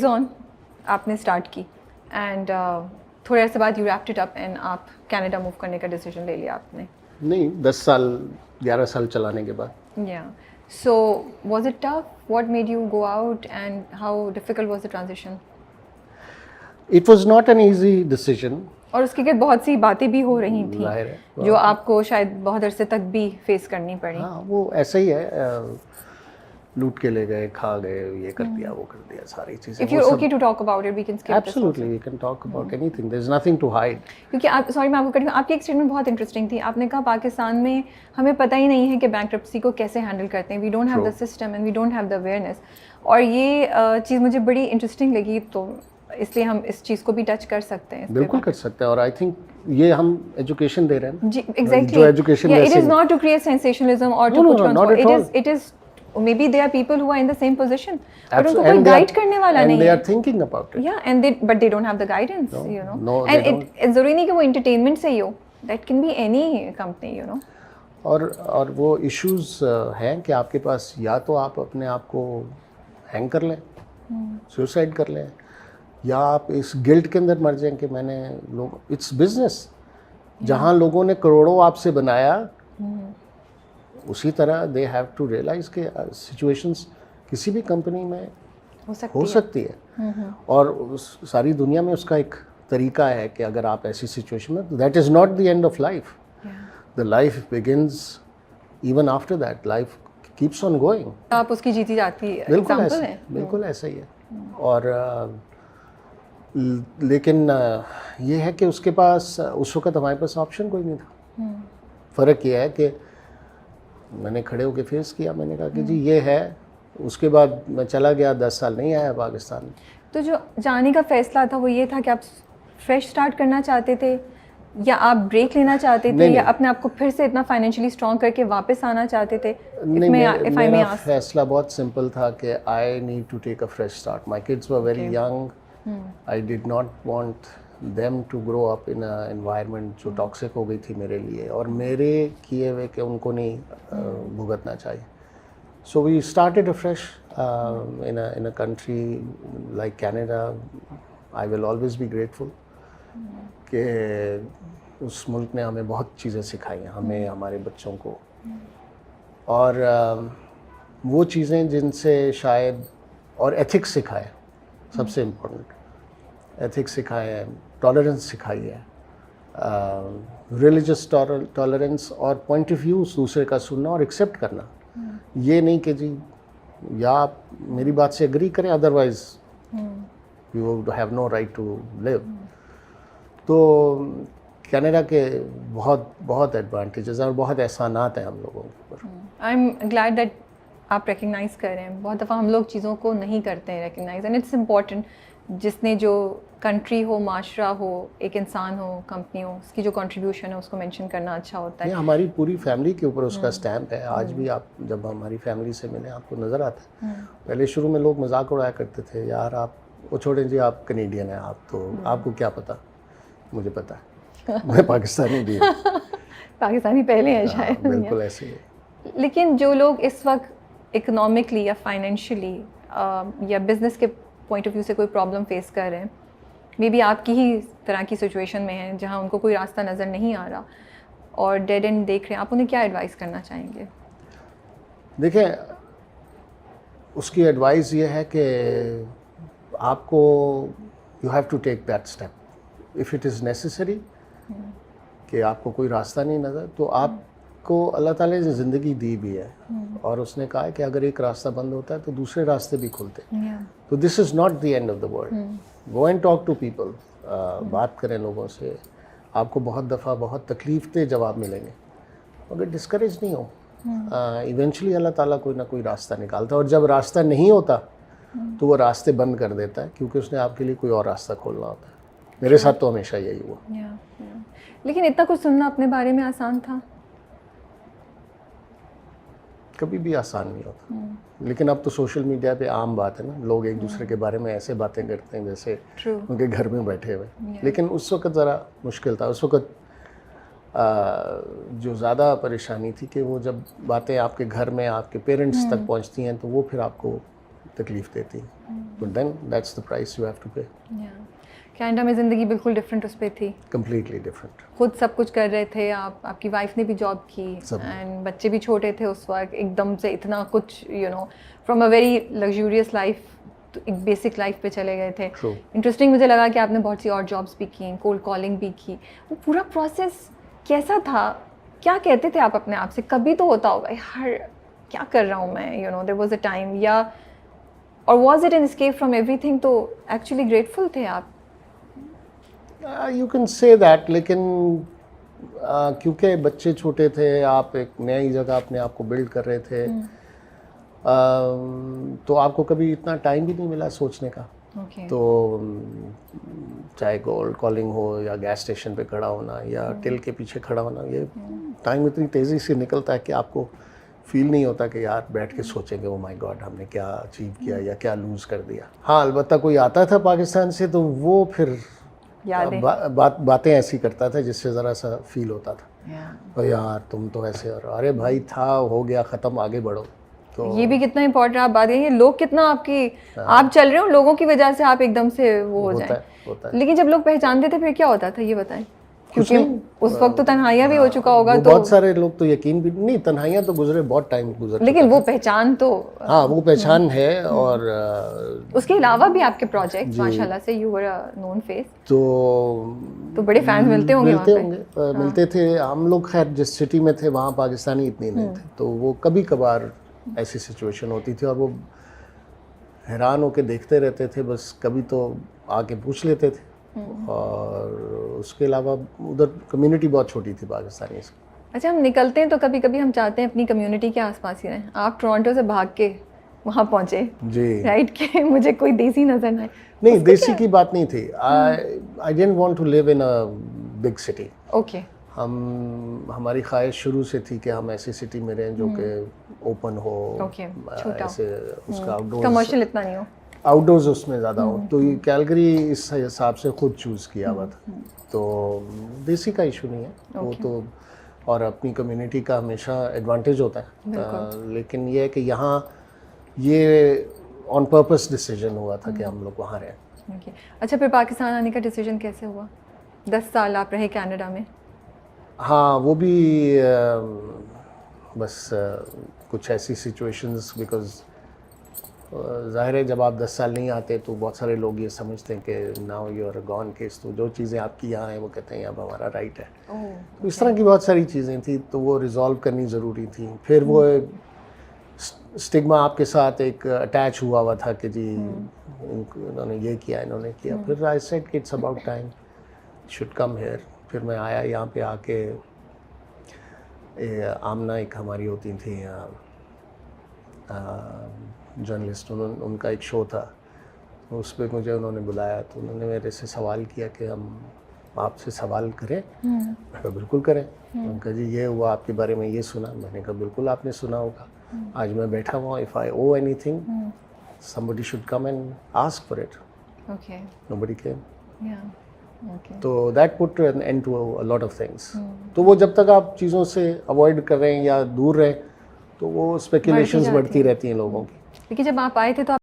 On आपने start की and थोड़े अर्से बाद you wrapped it up and आप कनाडा मूव करने का डिसीजन ले लिया आपने. नहीं 10 साल 11 साल चलाने के बाद. Yeah. So was it tough? What made you go out and how difficult was the transition? It was not an easy decision. और उसके बाद बहुत सी बातें भी हो रही थी जाहिर है जो आपको शायद बहुत अरसे तक भी फेस करनी पड़ी. हाँ वो ऐसा ही है. लूट के ले गए, खा गए, ये कर दिया, वो कर दिया, सारी चीजें. If you're okay to talk about it, we can skip this. Absolutely, we can talk about anything. There's nothing to hide. क्योंकि आप सॉरी मैं आपको कट आपकी एक स्टेटमेंट बहुत इंटरेस्टिंग थी. आपने कहा पाकिस्तान में हमें पता ही नहीं है कि बैंकरप्सी को कैसे हैंडल करते हैं. We don't have the system and we don't have the awareness. और ये चीज़ मुझे बड़ी इंटरेस्टिंग लगी, तो इसलिए हम इस चीज़ को भी टच कर सकते हैं. बिल्कुल कर सकते हैं. और आई थिंक ये हम एजुकेशन दे रहे हैं. जी एग्जैक्टली. जो education it is not to create sensationalism और to put it is maybe there are people who are in the same position but उनको कोई गाइड करने वाला नहीं है. And they are thinking about it. Yeah, and but they don't have the guidance, you know. No, and it जरूरी नहीं कि वो entertainment से ही हो. That can be any company, you know. और वो issues हैं कि आपके पास या तो आप अपने आप को हैंग कर लें, सुसाइड कर लें, या आप इस गिल्ट के अंदर मर जाएं कि मैंने लोग इट्स बिजनेस. जहाँ लोगों ने करोड़ों आपसे बनाया, उसी तरह दे हैव टू रियलाइज के सिचुएशंस किसी भी कंपनी में हो सकती है. और सारी दुनिया में उसका एक तरीका है कि अगर आप ऐसी सिचुएशन में, that is not the end of life. The life begins even after that. Life keeps on going. आप उसकी जीती जाती एग्जांपल है. बिल्कुल ऐसा ही है. और लेकिन ये है कि उसके पास उस वक्त हमारे पास ऑप्शन कोई नहीं था. फ़र्क ये है कि मैंने खड़े होकर फेस किया. मैंने कहा कि जी ये है. उसके बाद मैं चला गया, 10 साल नहीं आया पाकिस्तान में. तो जो जाने का फैसला था वो ये था कि आप फ्रेश स्टार्ट करना चाहते थे, या आप ब्रेक लेना चाहते थे, या अपने आप को फिर से इतना फाइनेंशियली स्ट्रॉन्ग करके वापस आना चाहते थे? नहीं, मेरा फैसला बहुत सिंपल था कि I need to take a fresh start. My kids were very young. I did not want them to grow up in a environment जो टॉक्सिक हो गई थी मेरे लिए, और मेरे किए हुए के उनको नहीं भुगतना चाहिए. So we started afresh in a country like Canada. I will always be grateful कि उस मुल्क ने हमें बहुत चीज़ें सिखाई हैं, हमें, हमारे बच्चों को. और वो चीज़ें जिनसे शायद, और एथिक्स सिखाए, सबसे इम्पोर्टेंट एथिक्स सिखाए हैं, टॉलरेंस सिखाई है, रिलीजियस टॉलरेंस और पॉइंट ऑफ व्यू दूसरे का सुनना और एक्सेप्ट करना. ये नहीं कि जी या आप मेरी बात से एग्री करें, otherwise you have no right to live. तो कनाडा के बहुत बहुत एडवांटेजेस और बहुत एहसानात हैं हम लोगों के ऊपर. आई एम ग्लैड दैट आप रिकग्नाइज़ कर रहे हैं. बहुत दफ़ा हम लोग चीज़ों को नहीं करते हैं रिकग्नाइज, एंड इट्स इम्पॉर्टेंट. जिसने जो कंट्री हो, माशरा हो, एक इंसान हो, कंपनी हो, उसकी जो कंट्रीब्यूशन है उसको मेंशन करना अच्छा होता है. हमारी पूरी फैमिली के ऊपर उसका स्टैम्प है. आज भी आप जब हमारी फैमिली से मिले आपको नज़र आता है. पहले शुरू में लोग मजाक उड़ाया करते थे, यार आप वो छोड़ें जी, आप कनेडियन हैं, आप तो आपको क्या पता. मुझे पता है, मैं पाकिस्तानी भी हूँ. पाकिस्तानी पहले हैं शायद. बिल्कुल ऐसे ही. लेकिन जो लोग इस वक्त इकोनॉमिकली या फाइनेंशियली या बिजनेस के पॉइंट ऑफ व्यू से कोई प्रॉब्लम फेस कर रहे हैं, मे बी आपकी ही तरह की सिचुएशन में हैं जहां उनको कोई रास्ता नज़र नहीं आ रहा और डेड एंड देख रहे हैं, आप उन्हें क्या एडवाइस करना चाहेंगे? देखिए, उसकी एडवाइस ये है कि आपको you have to take that step if it is necessary. कि आपको कोई रास्ता नहीं नज़र, तो आपको अल्लाह ताला ने ज़िंदगी दी भी है, और उसने कहा है कि अगर एक रास्ता बंद होता है तो दूसरे रास्ते भी खुलते हैं. तो this is not the end of the world. Go and talk to people. बात करें लोगों से. आपको बहुत दफ़ा बहुत तकलीफ दे जवाब मिलेंगे, मगर डिस्करेज नहीं हो. इवेंचुअली अल्लाह ताला कोई ना कोई रास्ता निकालता है, और जब रास्ता नहीं होता तो वो रास्ते बंद कर देता है, क्योंकि उसने आपके लिए कोई और रास्ता खोलना होता है. मेरे साथ तो हमेशा यही हुआ. लेकिन इतना कुछ सुनना अपने बारे में आसान था? कभी भी आसान नहीं होता. लेकिन अब तो सोशल मीडिया पे आम बात है ना, लोग एक दूसरे के बारे में ऐसे बातें करते हैं जैसे उनके घर में बैठे हुए. लेकिन उस वक्त ज़रा मुश्किल था. उस वक्त जो ज़्यादा परेशानी थी कि वो जब बातें आपके घर में आपके पेरेंट्स तक पहुंचती हैं तो वो फिर आपको तकलीफ़ देती हैं. but then that's the price you have to pay. Canada में ज़िंदगी बिल्कुल डिफरेंट उस पर थी, Completely different. खुद सब कुछ कर रहे थे आप, आपकी वाइफ ने भी जॉब की सब। एंड बच्चे भी छोटे थे उस वक्त, एकदम से इतना कुछ from a very luxurious life तो एक बेसिक लाइफ पे चले गए थे. True. इंटरेस्टिंग मुझे लगा कि आपने बहुत सी और जॉब्स भी की, कोल्ड कॉलिंग भी की. वो पूरा प्रोसेस कैसा था? क्या कहते थे आप अपने आप से? कभी तो होता होगा यार क्या कर रहा हूँ मैं, देयर वाज अ टाइम, या और was it an escape from everything? तो एक्चुअली ग्रेटफुल थे आप? You can say that, लेकिन क्योंकि बच्चे छोटे थे, आप एक नई जगह अपने आप को बिल्ड कर रहे थे, तो आपको कभी इतना टाइम भी नहीं मिला सोचने का. Okay. तो चाहे कोल्ड कॉलिंग हो या गैस स्टेशन पे खड़ा होना या टिल के पीछे खड़ा होना, ये टाइम इतनी तेज़ी से निकलता है कि आपको फील नहीं होता कि यार बैठ के सोचेंगे ओ माय गॉड हमने क्या अचीव किया या क्या लूज़ कर दिया. हाँ, अलबत्ता कोई आता था पाकिस्तान से तो वो फिर बातें ऐसी करता था जिससे ज़रा सा फील होता था, तो यार तुम तो ऐसे, और अरे भाई था हो गया ख़त्म, आगे बढ़ो. तो ये भी कितना इंपॉर्टेंट आप बात करेंगे, लोग कितना आपकी आप चल रहे हो लोगों की वजह से आप एकदम से वो हो जाए. होता है. लेकिन जब लोग पहचानते थे फिर क्या होता था ये बताएं, क्योंकि उस वक्त तो तन्हाइयाँ भी हो चुका होगा. तो बहुत सारे लोग तो यकीन भी नहीं, तन्हाइयाँ तो गुजरे, बहुत टाइम गुजर, लेकिन वो पहचान तो हाँ वो पहचान है. और उसके अलावा भी आपके प्रोजेक्ट माशाल्लाह से you were a known face, तो बड़े फैंस मिलते होंगे मिलते थे. हम लोग खैर जिस सिटी में थे वहाँ पाकिस्तानी इतने नहीं थे, तो वो कभी कभार ऐसी सिचुएशन होती थी और वो हैरान होके देखते रहते थे बस, कभी तो आके पूछ लेते थे. और उसके अलावा उधर कम्युनिटी बहुत छोटी थी पाकिस्तानी से. अच्छा, हम निकलते हैं तो कभी कभी हम चाहते हैं अपनी कम्युनिटी के आसपास ही रहें. आप टोरंटो से भाग के वहाँ पहुँचे जी, राइट, कि मुझे कोई देसी नजर ना आए. नहीं देसी की बात नहीं थी. I didn't want to live in a big city. Okay. हमारी ख्वाहिश शुरू से थी कि हम ऐसी सिटी में रहें जो कि ओपन हो, ऐसे उसका आउटडोर कमर्शियल इतना नहीं हो, आउटडोर्स उसमें ज़्यादा हो. तो ये कैलगरी इस हिसाब से खुद चूज़ किया हुआ था. तो देसी का इशू नहीं है वो तो, और अपनी कम्युनिटी का हमेशा एडवांटेज होता है. लेकिन ये है कि यहाँ ये ऑन पर्पस डिसीजन हुआ था कि हम लोग वहाँ रहें. अच्छा, फिर पाकिस्तान आने का डिसीजन कैसे हुआ? 10 साल आप रहे कनाडा में. हाँ, वो भी बस कुछ ऐसी सिचुएशंस, बिकॉज ज़ाहिर है जब आप 10 साल नहीं आते तो बहुत सारे लोग ये समझते हैं कि now you are gone case, तो जो चीज़ें आपकी यहाँ हैं वो कहते हैं अब हमारा राइट है. तो इस तरह की बहुत सारी चीज़ें थी, तो वो रिजॉल्व करनी ज़रूरी थी. फिर वो स्टिग्मा आपके साथ एक अटैच हुआ था कि जी इन्होंने ये किया, इन्होंने किया. फिर आई सेड कि it's about time should come here. फिर मैं आया यहाँ पे आके. आमना एक हमारी होती थी जर्नलिस्ट, उनका एक शो था, उस पर मुझे उन्होंने बुलाया. तो उन्होंने मेरे से सवाल किया कि हम आपसे सवाल करें. मैंने कहा बिल्कुल करें. उन्होंने कहा जी ये हुआ, आपके बारे में ये सुना. मैंने कहा बिल्कुल आपने सुना होगा. आज मैं बैठा हुआ, if I owe anything somebody should come and ask for it. Okay. Nobody came. Yeah. Okay. तो that put an end to a lot of things. तो वो जब तक आप चीज़ों से अवॉइड कर रहे हैं या दूर रहें तो वो स्पेकुलेशंस बढ़ती रहती हैं लोगों की. लेकिन जब आप आए थे तो